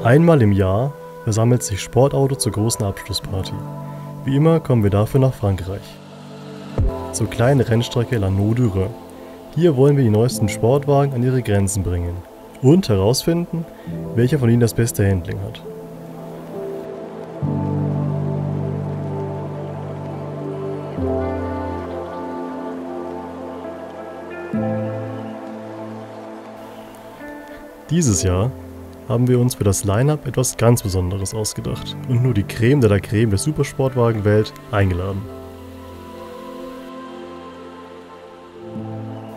Einmal im Jahr versammelt sich Sportauto zur großen Abschlussparty. Wie immer kommen wir dafür nach Frankreich. Zur kleinen Rennstrecke Lanneau du Rhin. Hier wollen wir die neuesten Sportwagen an ihre Grenzen bringen und herausfinden, welcher von ihnen das beste Handling hat. Dieses Jahr haben wir uns für das Line-Up etwas ganz Besonderes ausgedacht und nur die Creme de la Creme der Supersportwagenwelt eingeladen.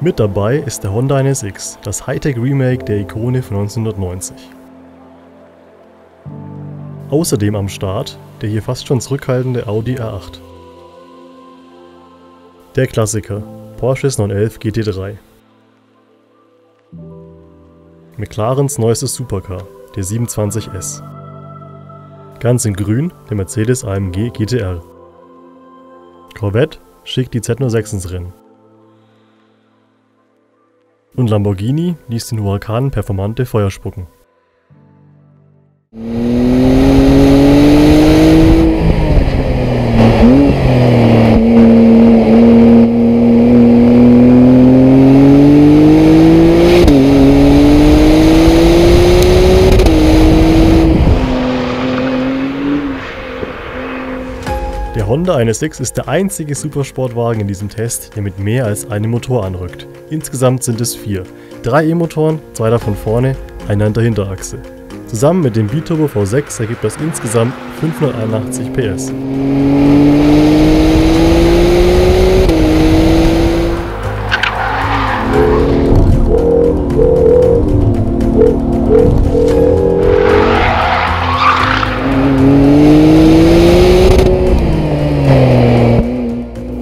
Mit dabei ist der Honda NSX, das Hightech-Remake der Ikone von 1990. Außerdem am Start der hier fast schon zurückhaltende Audi R8. Der Klassiker, Porsches 911 GT3. McLarens neuestes Supercar, der 720S. Ganz in grün der Mercedes AMG GTR. Corvette schickt die Z06 ins Rennen. Und Lamborghini ließ den Huracan performante Feuer spucken. Der Honda NSX ist der einzige Supersportwagen in diesem Test, der mit mehr als einem Motor anrückt. Insgesamt sind es 4. 3 E-Motoren, 2 davon vorne, einer in der Hinterachse. Zusammen mit dem Biturbo V6 ergibt das insgesamt 581 PS.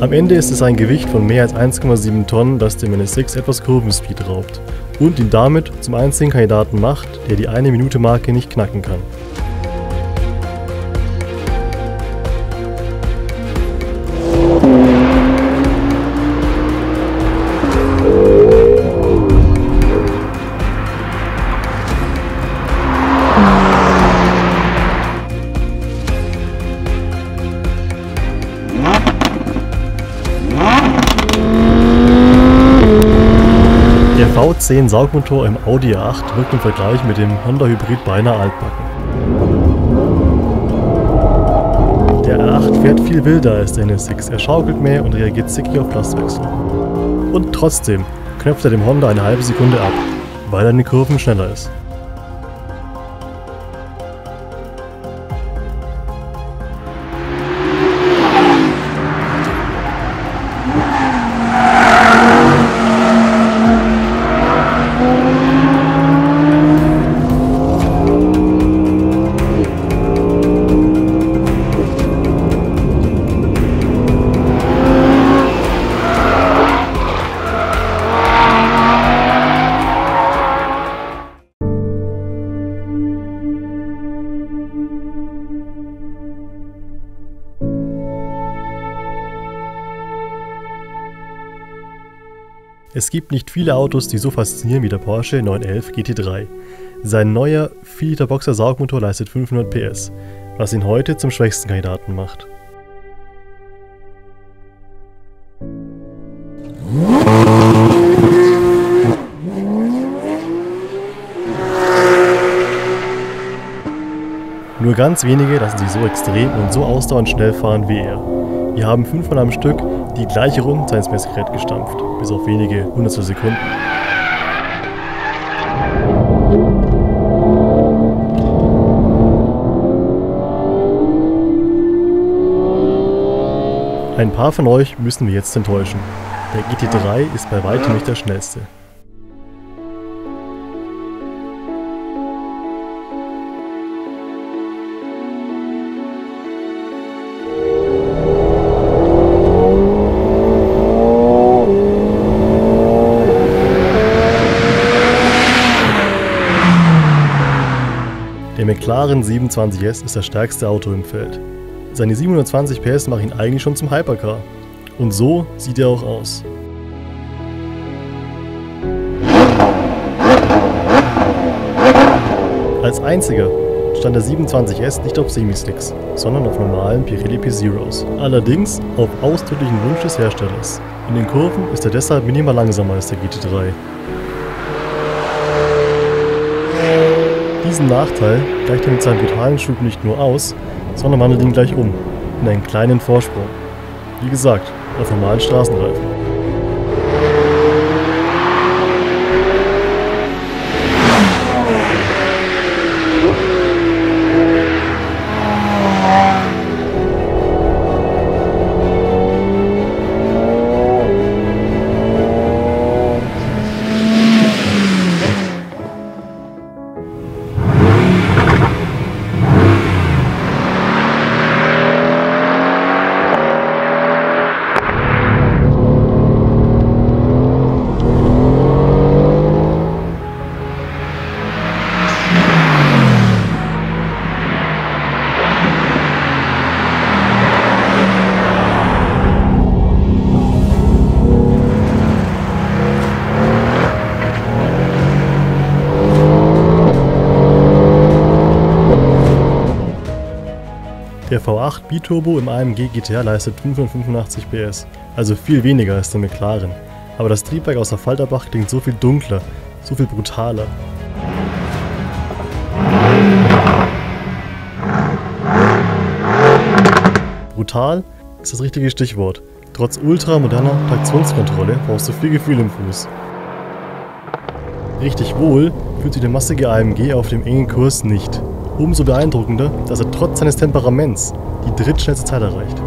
Am Ende ist es ein Gewicht von mehr als 1,7 Tonnen, das dem NSX etwas Kurvenspeed raubt und ihn damit zum einzigen Kandidaten macht, der die 1-Minute-Marke nicht knacken kann. Der V10 Saugmotor im Audi R8 wirkt im Vergleich mit dem Honda Hybrid beinahe altbacken. Der R8 fährt viel wilder als der NSX, er schaukelt mehr und reagiert zickig auf Lastwechsel. Und trotzdem knöpft er dem Honda eine halbe Sekunde ab, weil er in den Kurven schneller ist. Es gibt nicht viele Autos, die so faszinieren wie der Porsche 911 GT3. Sein neuer 4-Liter Boxer Saugmotor leistet 500 PS, was ihn heute zum schwächsten Kandidaten macht. Nur ganz wenige lassen sich so extrem und so ausdauernd schnell fahren wie er. Wir haben 5-mal am Stück die gleiche Rundenzeit ins Messgerät gestampft, bis auf wenige Hundertstel Sekunden. Ein paar von euch müssen wir jetzt enttäuschen. Der GT3 ist bei weitem nicht der schnellste. Der McLaren 720S ist das stärkste Auto im Feld. Seine 720 PS machen ihn eigentlich schon zum Hypercar. Und so sieht er auch aus. Als einziger stand der 27S nicht auf Semi-Slicks, sondern auf normalen Pirelli P-Zeros. Allerdings auf ausdrücklichen Wunsch des Herstellers. In den Kurven ist er deshalb minimal langsamer als der GT3. Diesen Nachteil gleicht er mit seinem brutalen Schub nicht nur aus, sondern wandelt ihn gleich um, in einen kleinen Vorsprung. Wie gesagt, auf normalen Straßenreifen. Der V8 Biturbo im AMG GT leistet 585 PS, also viel weniger als der McLaren. Aber das Triebwerk aus der Falterbach klingt so viel dunkler, so viel brutaler. Brutal ist das richtige Stichwort. Trotz ultramoderner Traktionskontrolle brauchst du viel Gefühl im Fuß. Richtig wohl fühlt sich der massige AMG auf dem engen Kurs nicht. Umso beeindruckender, dass er trotz seines Temperaments die drittschnellste Zeit erreicht.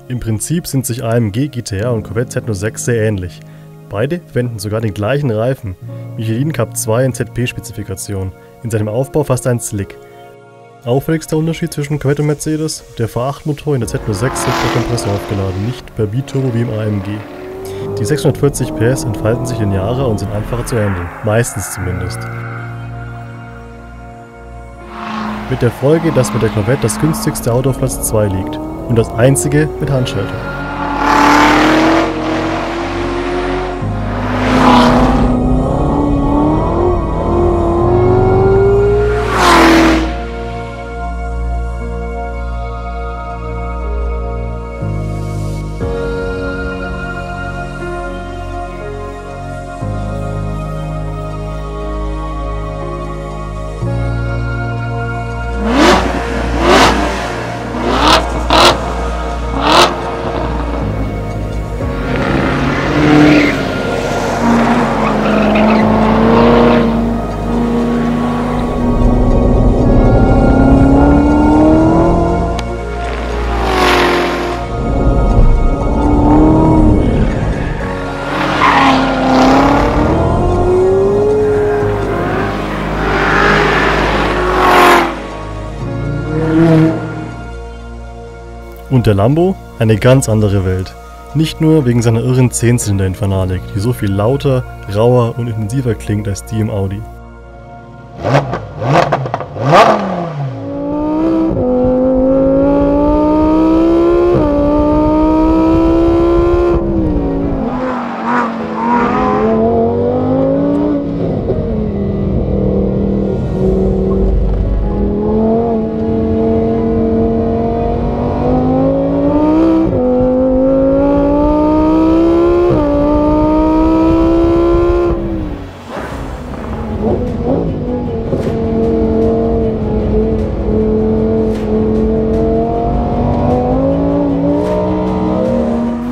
Im Prinzip sind sich AMG GT-R und Corvette Z06 sehr ähnlich. Beide verwenden sogar den gleichen Reifen, Michelin Cup 2 in ZP-Spezifikation, in seinem Aufbau fast ein Slick. Auffälligster Unterschied zwischen Corvette und Mercedes: der V8-Motor in der Z06 wird per Kompressor aufgeladen, nicht per Biturbo wie im AMG. Die 640 PS entfalten sich linearer und sind einfacher zu handeln, meistens zumindest. Mit der Folge, dass mit der Corvette das günstigste Auto auf Platz 2 liegt und das einzige mit Handschaltung. Und der Lambo? Eine ganz andere Welt. Nicht nur wegen seiner irren 10-Zylinder-Infernalik, die so viel lauter, rauer und intensiver klingt als die im Audi.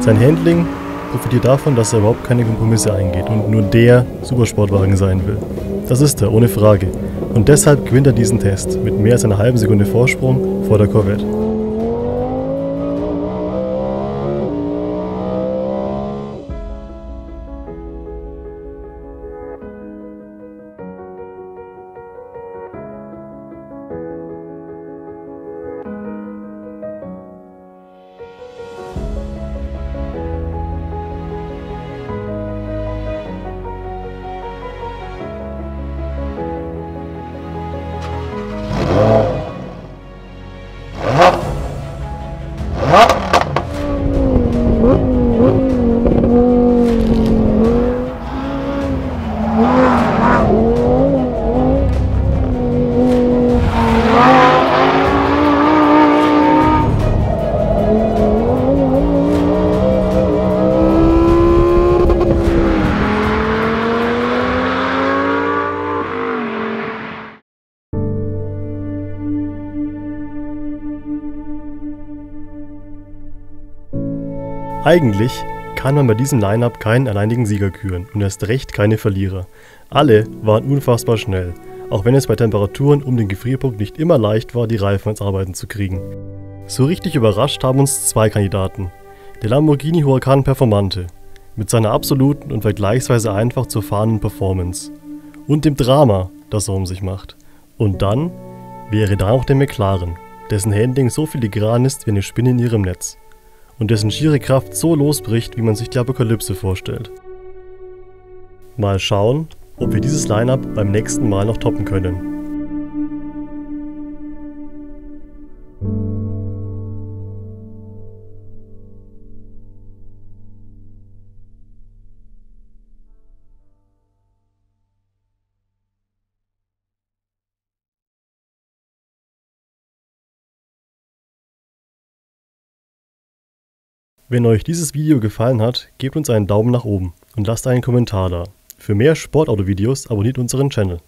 Sein Handling profitiert davon, dass er überhaupt keine Kompromisse eingeht und nur der Supersportwagen sein will. Das ist er, ohne Frage. Und deshalb gewinnt er diesen Test mit mehr als einer halben Sekunde Vorsprung vor der Corvette. Eigentlich kann man bei diesem Line-Up keinen alleinigen Sieger küren und erst recht keine Verlierer. Alle waren unfassbar schnell, auch wenn es bei Temperaturen um den Gefrierpunkt nicht immer leicht war, die Reifen ans Arbeiten zu kriegen. So richtig überrascht haben uns zwei Kandidaten. Der Lamborghini Huracan Performante mit seiner absoluten und vergleichsweise einfach zu fahrenden Performance und dem Drama, das er um sich macht. Und dann wäre da noch der McLaren, dessen Handling so filigran ist wie eine Spinne in ihrem Netz und dessen schiere Kraft so losbricht, wie man sich die Apokalypse vorstellt. Mal schauen, ob wir dieses Line-Up beim nächsten Mal noch toppen können. Wenn euch dieses Video gefallen hat, gebt uns einen Daumen nach oben und lasst einen Kommentar da. Für mehr Sportauto-Videos abonniert unseren Channel.